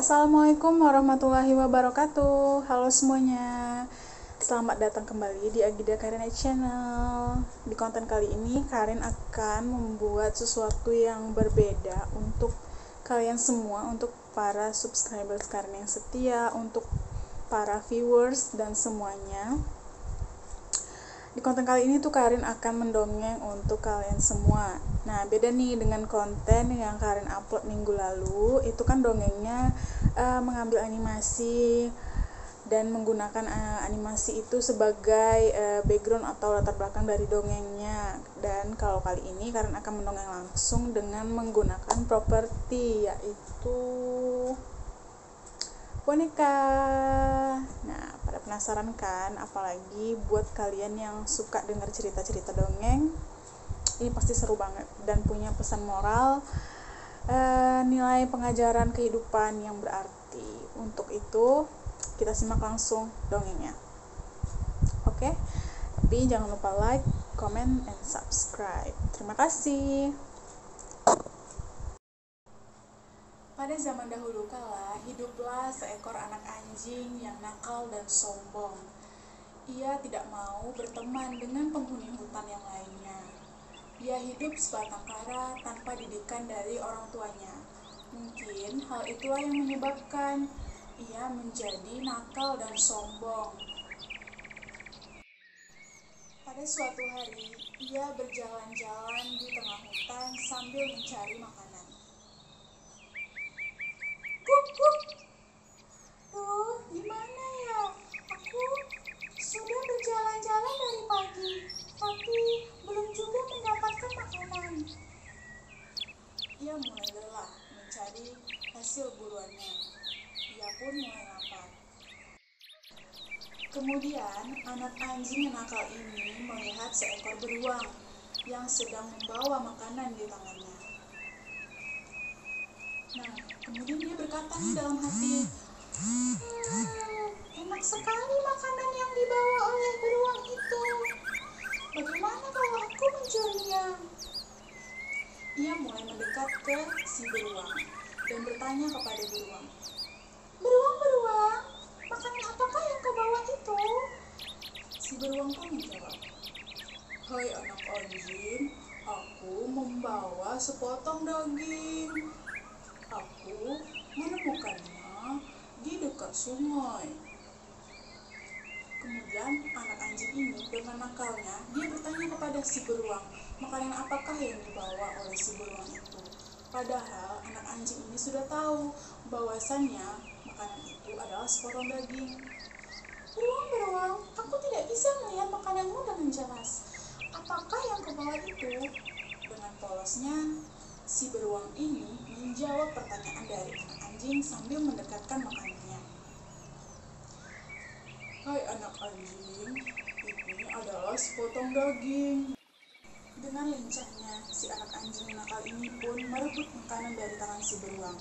Assalamualaikum warahmatullahi wabarakatuh. Halo semuanya. Selamat datang kembali di Agida Karin Channel. Di konten kali ini Karin akan membuat sesuatu yang berbeda untuk kalian semua, untuk para subscribers Karin yang setia, untuk para viewers dan semuanya. Di konten kali ini tuh Karin akan mendongeng untuk kalian semua. Nah, beda nih dengan konten yang Karin upload minggu lalu. Itu kan dongengnya mengambil animasi dan menggunakan animasi itu sebagai background atau latar belakang dari dongengnya. Dan kalau kali ini Karin akan mendongeng langsung dengan menggunakan properti, yaitu boneka. Nah, pada penasaran kan? Apalagi buat kalian yang suka dengar cerita-cerita dongeng, ini pasti seru banget dan punya pesan moral, nilai pengajaran kehidupan yang berarti. Untuk itu, kita simak langsung dongengnya. Oke? Tapi jangan lupa like, comment, and subscribe. Terima kasih. Pada zaman dahulu kala, hiduplah seekor anak anjing yang nakal dan sombong. Ia tidak mau berteman dengan penghuni hutan yang lainnya. Ia hidup sebatang kara tanpa didikan dari orang tuanya. Mungkin hal itulah yang menyebabkan ia menjadi nakal dan sombong. Pada suatu hari, ia berjalan-jalan di tengah hutan sambil mencari makanan. Kuk. Duh, gimana ya? Aku sudah berjalan-jalan dari pagi, tapi belum juga mendapatkan makanan. Ia mulai lelah mencari hasil buruannya. Ia pun mulai lapar. Kemudian, anak anjing yang nakal ini melihat seekor beruang yang sedang membawa makanan di tangannya. Nah, kemudian dia berkata di dalam hati, enak sekali makanan yang dibawa oleh beruang itu. Bagaimana kalau aku mencurinya? Ia mulai mendekat ke si beruang dan bertanya kepada beruang. Beruang, makanan apakah yang kau bawa itu? Si beruang pun menjawab, hai anak anjing, aku membawa sepotong daging. Aku menemukannya di dekat sungai. Kemudian anak anjing ini dengan nakalnya, dia bertanya kepada si beruang, makanan apakah yang dibawa oleh si beruang itu. Padahal anak anjing ini sudah tahu bahwasannya makanan itu adalah sepotong daging. Beruang, aku tidak bisa melihat makananmu dengan jelas. Apakah yang kau bawa itu? Dengan polosnya, si beruang ini menjawab pertanyaan dari anak anjing sambil mendekatkan makanannya. Hai anak anjing, ini adalah sepotong daging. Dengan lincahnya, si anak anjing nakal ini pun merebut makanan dari tangan si beruang.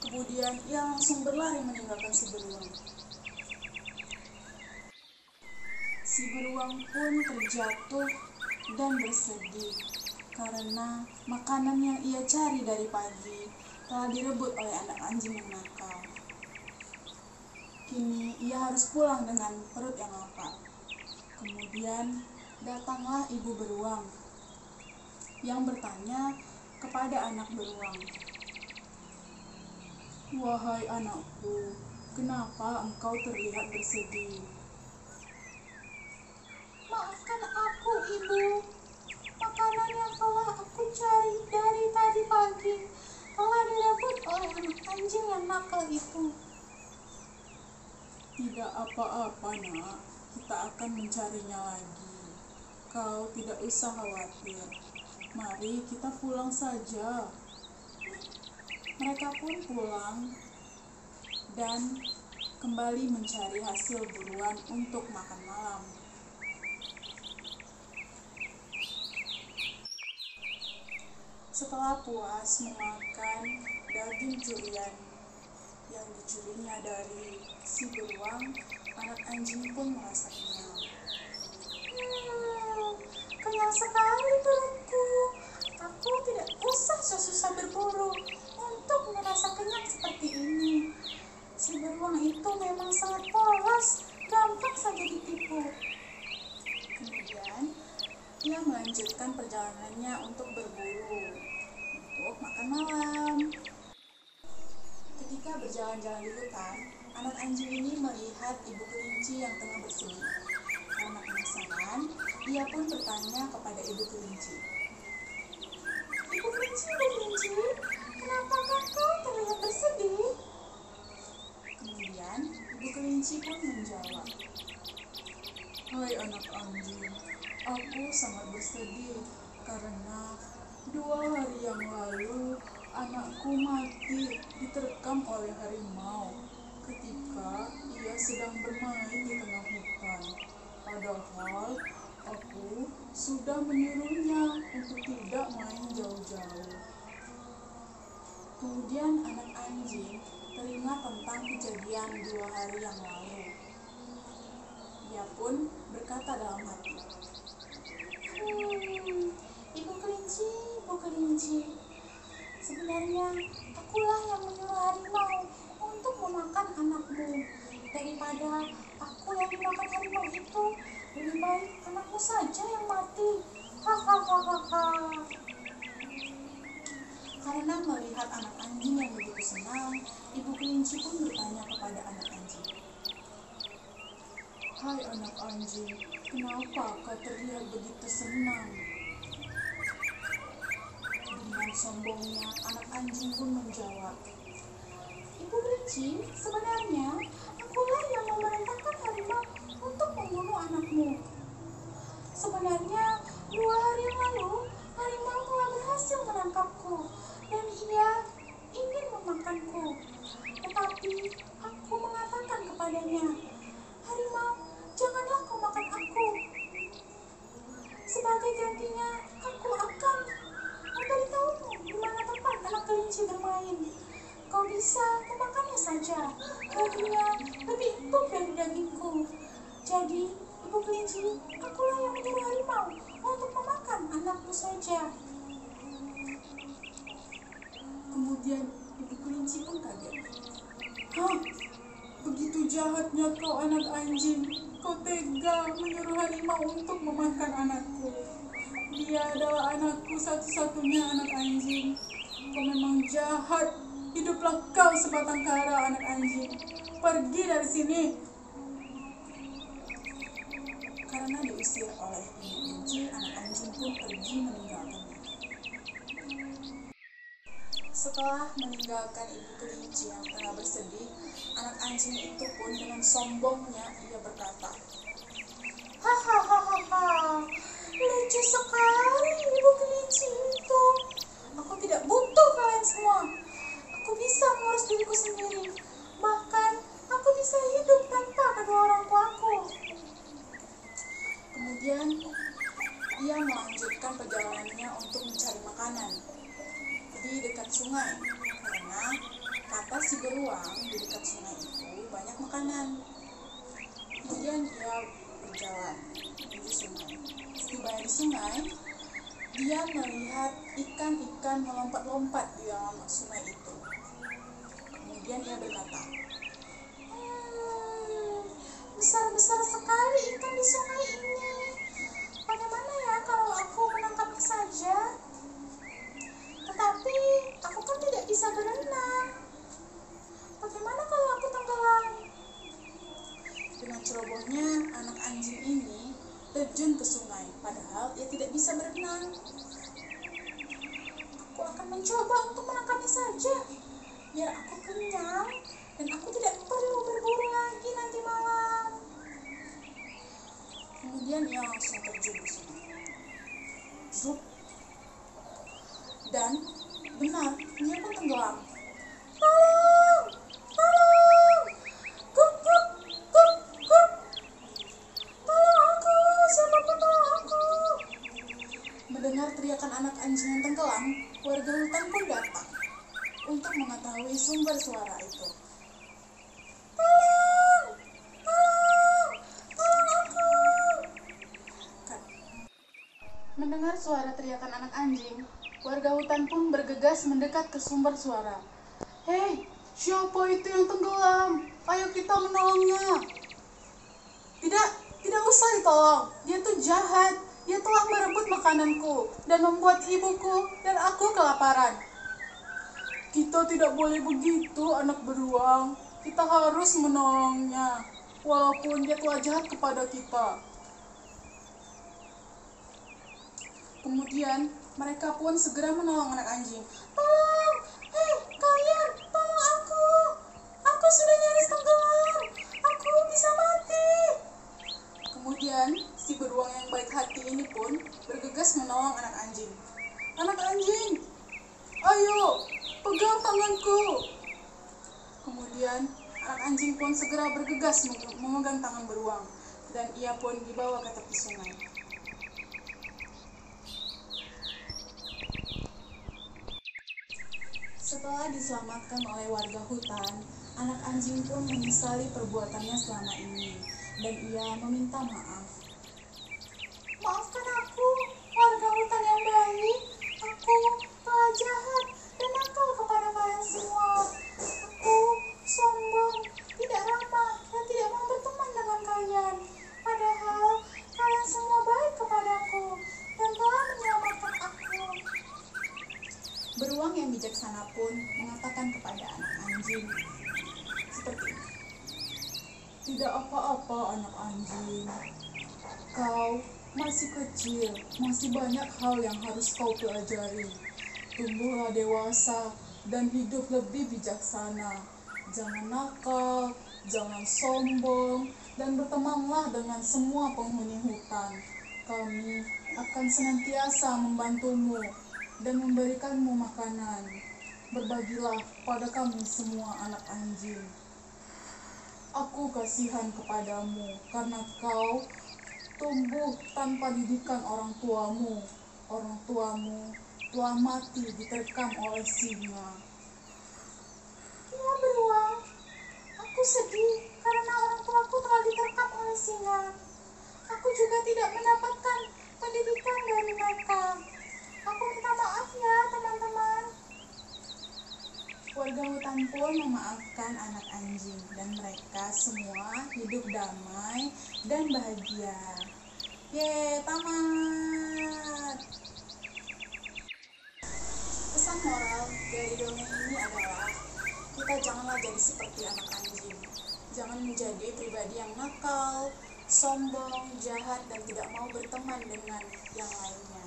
Kemudian ia langsung berlari meninggalkan si beruang. Si beruang pun terjatuh dan bersedih karena makanan yang ia cari dari pagi telah direbut oleh anak anjing yang nakal. Kini ia harus pulang dengan perut yang lapar. Kemudian datanglah ibu beruang yang bertanya kepada anak beruang. Wahai anakku, kenapa engkau terlihat bersedih? Maafkan aku, Ibu. Makanan yang telah aku cari dari tadi pagi telah direbut oleh anak anjing yang nakal itu. Tidak apa-apa, nak. Kita akan mencarinya lagi. Kau tidak usah khawatir. Mari kita pulang saja. Mereka pun pulang dan kembali mencari hasil buruan untuk makan malam. Setelah puas memakan daging curian yang dicurinya dari si beruang, anak anjing pun merasa kenyang. Kenyang sekali perutku. Aku tidak usah perjalanannya untuk berburu, untuk makan malam. Ketika berjalan-jalan di hutan, anak anjing ini melihat ibu kelinci yang tengah bersedih. Karena penasaran, ia pun bertanya kepada ibu kelinci. Ibu kelinci, kenapa kau terlihat bersedih? Kemudian, ibu kelinci pun menjawab, hai anak anjing, aku sangat bersedih karena 2 hari yang lalu anakku mati diterkam oleh harimau ketika ia sedang bermain di tengah hutan. Padahal aku sudah menyuruhnya untuk tidak main jauh-jauh. Kemudian anak anjing teringat tentang kejadian 2 hari yang lalu. Ia pun berkata dalam hati, Ibu kelinci, sebenarnya akulah yang menyuruh harimau untuk memakan anakmu. Daripada aku yang dimakan harimau itu, lebih baik anakmu saja yang mati. Hahaha. Karena melihat anak anjing yang begitu senang, ibu kelinci pun bertanya kepada anak anjing. Hai anak anjing, kenapa kau terlihat begitu senang? Dengan sombongnya, anak anjing pun menjawab, Ibu kelinci, sebenarnya akulah yang memerintahkan harimau untuk membunuh anakmu. Sebenarnya 2 hari yang lalu, harimau telah berhasil menangkapku dan ia ingin memakanku. Tetapi aku mengatakan kepadanya, harimau, janganlah kau makan aku. Sebagai gantinya, aku akan memberitahumu di mana tempat anak kelinci bermain. Kau bisa memakannya saja. Dagingnya lebih empuk dari dagingku. Jadi, ibu kelinci, akulah yang menyuruh harimau untuk memakan anakmu saja. Kemudian ibu kelinci pun kaget. Hah? Begitu jahatnya kau anak anjing. Kau tega menyuruh harimau untuk memakan anakku. Dia adalah anakku satu-satunya anak anjing. Kau memang jahat. Hiduplah kau sebatang kara anak anjing. Pergi dari sini. Karena diusir oleh ibu kelinci, anak anjing pun pergi meninggalkannya. Setelah meninggalkan ibu kelinci yang tengah bersedih, anak anjing itu pun dengan sombongnya ia berkata, hahaha, lucu sekali ibu kelinci itu. Aku tidak butuh kalian semua. Aku bisa mengurus diriku sendiri. Bahkan aku bisa hidup tanpa kedua orang tuaku. Kemudian ia melanjutkan perjalanannya untuk mencari makanan di dekat sungai, karena kata si beruang di dekat sungai itu banyak makanan. Kemudian ia berjalan menuju sungai. Setiba di sungai, dia melihat ikan-ikan melompat-lompat di dalam sungai itu. Kemudian ia berkata, besar-besar sekali ikan di sungai ini. Bagaimana ya kalau aku menangkapnya saja? Tetapi aku kan tidak bisa berenang. Bagaimana kalau aku tenggelam? Dengan cerobohnya, anak anjing ini terjun ke sungai, padahal ia tidak bisa berenang. Aku akan mencoba untuk menangkapnya saja, biar aku kenyang dan aku tidak perlu berburu lagi nanti malam. Kemudian ia langsung terjun ke sungai. Zup. Dan benar, dia pun tenggelam. Tolong! Tolong! Gup, gup, gup, gup. Tolong aku, siapapun tolong aku. Mendengar teriakan anak anjing yang tenggelam, warga hutan pun datang untuk mengetahui sumber suara itu. Tolong! Tolong! Tolong aku! Mendengar suara teriakan anak anjing, warga hutan pun bergegas mendekat ke sumber suara. Hei, siapa itu yang tenggelam? Ayo kita menolongnya. Tidak usah ditolong. Dia tuh jahat. Dia telah merebut makananku dan membuat ibuku dan aku kelaparan. Kita tidak boleh begitu, anak beruang. Kita harus menolongnya, walaupun dia telah jahat kepada kita. Kemudian, mereka pun segera menolong anak anjing. Tolong! Hei, kalian! Tolong aku! Aku sudah nyaris tenggelam! Aku bisa mati! Kemudian, si beruang yang baik hati ini pun bergegas menolong anak anjing. Anak anjing! Ayo! Pegang tanganku! Kemudian, anak anjing pun segera bergegas memegang tangan beruang. Dan ia pun dibawa ke tepi sungai. Setelah diselamatkan oleh warga hutan, anak anjing pun menyesali perbuatannya selama ini, dan ia meminta maaf. Maafkan aku, warga hutan yang baik. Aku telah jahat dan nakal kepada kalian semua. Aku sombong, tidak ramah, dan tidak mau berteman dengan kalian. Padahal kalian semua baik kepadaku dan telah menyelamatkan aku. Beruang yang bijaksana pun mengatakan kepada anak anjing seperti ini. Tidak apa-apa, anak anjing. Kau masih kecil, masih banyak hal yang harus kau pelajari. Tumbuhlah dewasa dan hidup lebih bijaksana. Jangan nakal, jangan sombong, dan bertemanlah dengan semua penghuni hutan. Kami akan senantiasa membantumu dan memberikanmu makanan. Berbagilah pada kami semua, anak anjing. Aku kasihan kepadamu karena kau tumbuh tanpa didikan orang tuamu. Orang tuamu telah mati diterkam oleh singa. Ya, beruang, aku sedih karena orang tuaku telah diterkam oleh singa. Aku juga tidak mendapatkan pendidikan dari mereka. Aku minta maaf ya, teman-teman. Warga hutan pun memaafkan anak anjing dan mereka semua hidup damai dan bahagia. Yeay, tamat. Pesan moral dari dongeng ini adalah kita janganlah jadi seperti anak anjing. Jangan menjadi pribadi yang nakal, sombong, jahat, dan tidak mau berteman dengan yang lainnya.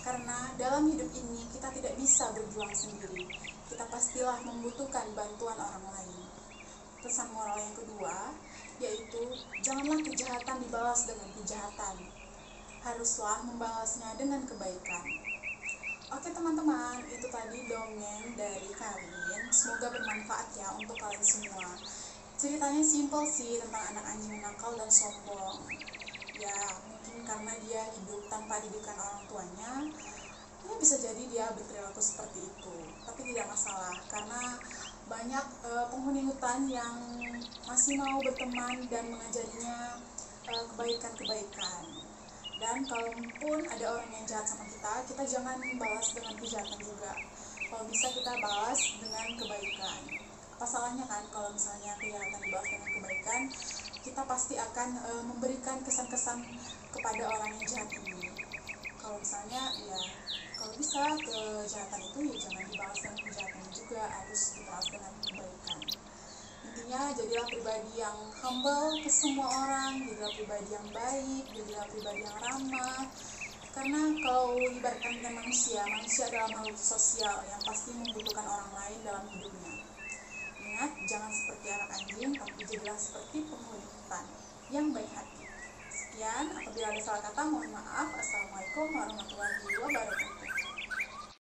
Karena dalam hidup ini kita tidak bisa berjuang sendiri. Kita pastilah membutuhkan bantuan orang lain. Pesan moral yang kedua yaitu janganlah kejahatan dibalas dengan kejahatan. Haruslah membalasnya dengan kebaikan. Oke teman-teman, itu tadi dongeng dari Karin. Semoga bermanfaat ya untuk kalian semua. Ceritanya simpel sih tentang anak anjing nakal dan sombong. Ya, mungkin karena dia hidup tanpa didikan orang tuanya, ya bisa jadi dia berperilaku seperti itu. Tapi tidak masalah, karena banyak penghuni hutan yang masih mau berteman dan mengajarinya kebaikan-kebaikan. Dan kalaupun ada orang yang jahat sama kita, kita jangan balas dengan kejahatan juga. Kalau bisa kita balas dengan kebaikan. Apa salahnya kan kalau misalnya kejahatan dibalas dengan kebaikan, kita pasti akan memberikan kesan-kesan kepada orang yang jahat ini. Kalau misalnya ya kalau bisa kejahatan itu ya jangan dibalas dengan kejahatan juga, harus dibalas dengan kebaikan. Intinya jadilah pribadi yang humble ke semua orang, jadilah pribadi yang baik, jadilah pribadi yang ramah. Karena kalau ibaratkan dengan manusia adalah makhluk sosial yang pasti membutuhkan orang lain dalam hidupnya. Ingat, jangan seperti anak anjing, tapi jadilah seperti penghuni hutan yang baik hati. Sekian, apabila ada salah kata mohon maaf. Assalamualaikum warahmatullahi wabarakatuh.